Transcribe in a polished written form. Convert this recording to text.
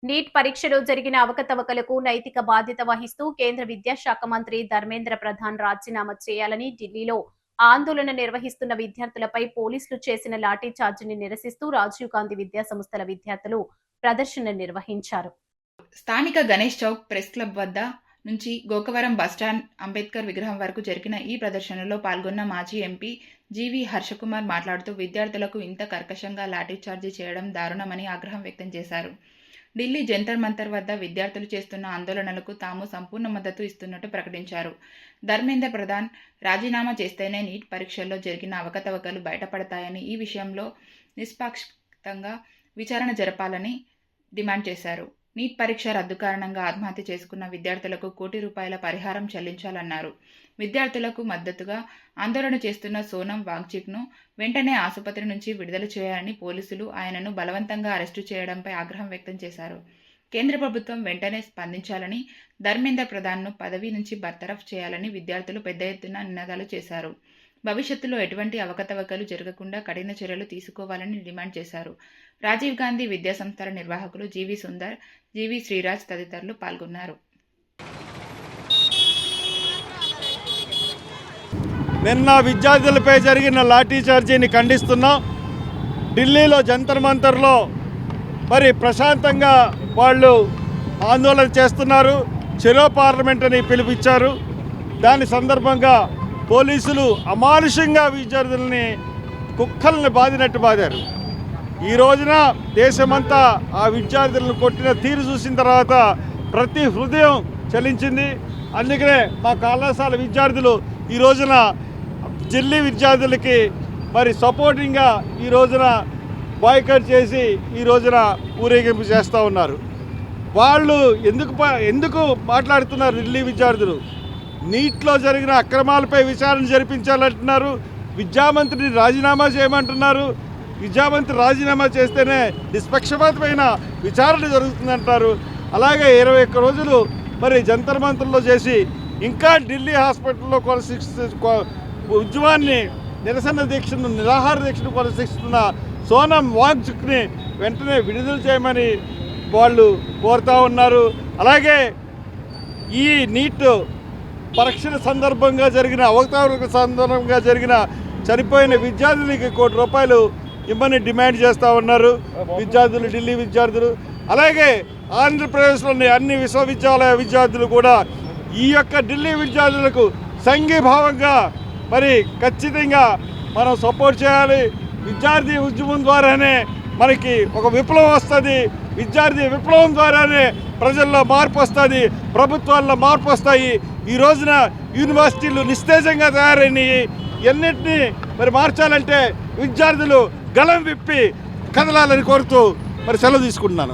Neat పరీక్షలో జరిగిన అవకతవకలకు నైతిక బాధ్యత వహిస్తూ కేంద్ర విద్యాశాఖ మంత్రి ధర్మేంద్ర ప్రధాన్ రాజీనామా చేయాలని ఢిల్లీలో ఆందోళన నిర్వహిస్తున్న విద్యార్థులపై పోలీసులు చేసిన లాఠీ చార్జిని నిరసిస్తూ రాజీవ్ గాంధీ విద్యాసంస్థల విద్యార్థులు ప్రదర్శన నిర్వహించారు. స్థానిక గణేష్ చౌక్ ప్రెస్ క్లబ్ వద్ద నుంచి గోకవరం బస్టాండ్ అంబేద్కర్ విగ్రహం వరకు జరిగిన ఈ ప్రదర్శనలో పాల్గొన్న మాజీ ఎంపీ జీవీ హర్షకుమార్ మాట్లాడుతూ విద్యార్థులకు ఇంత కర్కశంగా లాఠీచార్జీ చేయడం దారుణమని ఆగ్రహం వ్యక్తం చేశారు. ఢిల్లీ జంతర్ మంతర్ వద్ద విద్యార్థులు చేస్తున్న ఆందోళనలకు తాము సంపూర్ణ మద్దతు ఇస్తున్నట్టు ప్రకటించారు. ధర్మేంద్ర ప్రధాన్ రాజీనామా చేస్తేనే నీట్ పరీక్షల్లో జరిగిన అవకతవకలు బయటపడతాయని, ఈ విషయంలో నిష్పాక్షికంగా విచారణ జరపాలని డిమాండ్ చేశారు. నీట్ పరీక్ష రద్దు కారణంగా ఆత్మహత్య చేసుకున్న విద్యార్థులకు ₹1,00,00,000 పరిహారం చెల్లించాలన్నారు. విద్యార్థులకు మద్దతుగా ఆందోళన చేస్తున్న సోనం వాంగ్చుక్ను వెంటనే ఆసుపత్రి నుంచి విడుదల చేయాలని పోలీసులు ఆయనను బలవంతంగా అరెస్టు చేయడంపై ఆగ్రహం వ్యక్తం చేశారు. కేంద్ర ప్రభుత్వం వెంటనే స్పందించాలని, ధర్మేంద్ర ప్రధాన్ను పదవి నుంచి బర్తరఫ్ చేయాలని విద్యార్థులు పెద్ద ఎత్తున నినాదాలు చేశారు. భవిష్యత్తులో ఎటువంటి అవకతవకలు జరగకుండా కఠిన చర్యలు తీసుకోవాలని డిమాండ్ చేశారు. రాజీవ్ గాంధీ విద్యాసంస్థల నిర్వాహకులు జీవీ సుందర్, జీవీ శ్రీరాజ్ తదితరులు పాల్గొన్నారు. నిన్న విద్యార్థులపై జరిగిన లాఠీ చార్జీని ఖండిస్తున్నాం. ఢిల్లీలో జంతర్ మంతర్లో మరి ప్రశాంతంగా వాళ్ళు ఆందోళన చేస్తున్నారు. చెలో పార్లమెంట్ అని పిలుపిచ్చారు. దాని సందర్భంగా పోలీసులు అమానుషంగా విద్యార్థులని కుక్కల్ని బాదినట్టు బాదారు. ఈ రోజున దేశమంతా ఆ విద్యార్థులను కొట్టిన తీరు చూసిన తర్వాత ప్రతి హృదయం చలించింది. అందుకనే మా కళాశాల విద్యార్థులు ఈ రోజున ఢిల్లీ విద్యార్థులకి మరి సపోర్టింగ్గా ఈ రోజున బాయ్కాట్ చేసి ఈ రోజున ఊరేగింపు చేస్తూ ఉన్నారు. వాళ్ళు ఎందుకు మాట్లాడుతున్నారు? ఢిల్లీ విద్యార్థులు నీట్లో జరిగిన అక్రమాలపై విచారణ జరిపించాలంటున్నారు. విద్యామంత్రిని రాజీనామా చేయమంటున్నారు. విద్యామంత్రి రాజీనామా చేస్తేనే నిష్పక్షపాతమైన విచారణ జరుగుతుందంటారు. అలాగే 21 రోజులు మరి జంతర్ మంతర్లో చేసి ఇంకా ఢిల్లీ హాస్పిటల్లో ఉద్యమాన్ని నిరసన దీక్షను నిరాహార దీక్షను కొనసాగిస్తున్న సోనం వాంగ్చుక్ని వెంటనే విడుదల చేయమని వాళ్ళు కోరుతూ ఉన్నారు. అలాగే ఈ నీట్ పరీక్షల సందర్భంగా జరిగిన అవకతవకల సందర్భంగా జరిగిన చనిపోయిన విద్యార్థులకి ₹1,00,00,000 ఇమ్మని డిమాండ్ చేస్తూ ఉన్నారు విద్యార్థులు, ఢిల్లీ విద్యార్థులు. అలాగే ఆంధ్రప్రదేశ్లోని అన్ని విశ్వవిద్యాలయ విద్యార్థులు కూడా ఈ యొక్క ఢిల్లీ విద్యార్థులకు సంఘీభావంగా మరి ఖచ్చితంగా మనం సపోర్ట్ చేయాలి. విద్యార్థి ఉద్యమం ద్వారానే మనకి ఒక విప్లవం వస్తుంది. విద్యార్థి విప్లవం ద్వారానే ప్రజల్లో మార్పు వస్తుంది, ప్రభుత్వాల్లో మార్పు వస్తాయి. ఈ రోజున యూనివర్సిటీలు నిస్తేజంగా తయారైనవి. ఎన్నిటినీ మరి మార్చాలంటే విద్యార్థులు గళం విప్పి కదలాలని కోరుతూ మరి సెలవు తీసుకుంటున్నాను.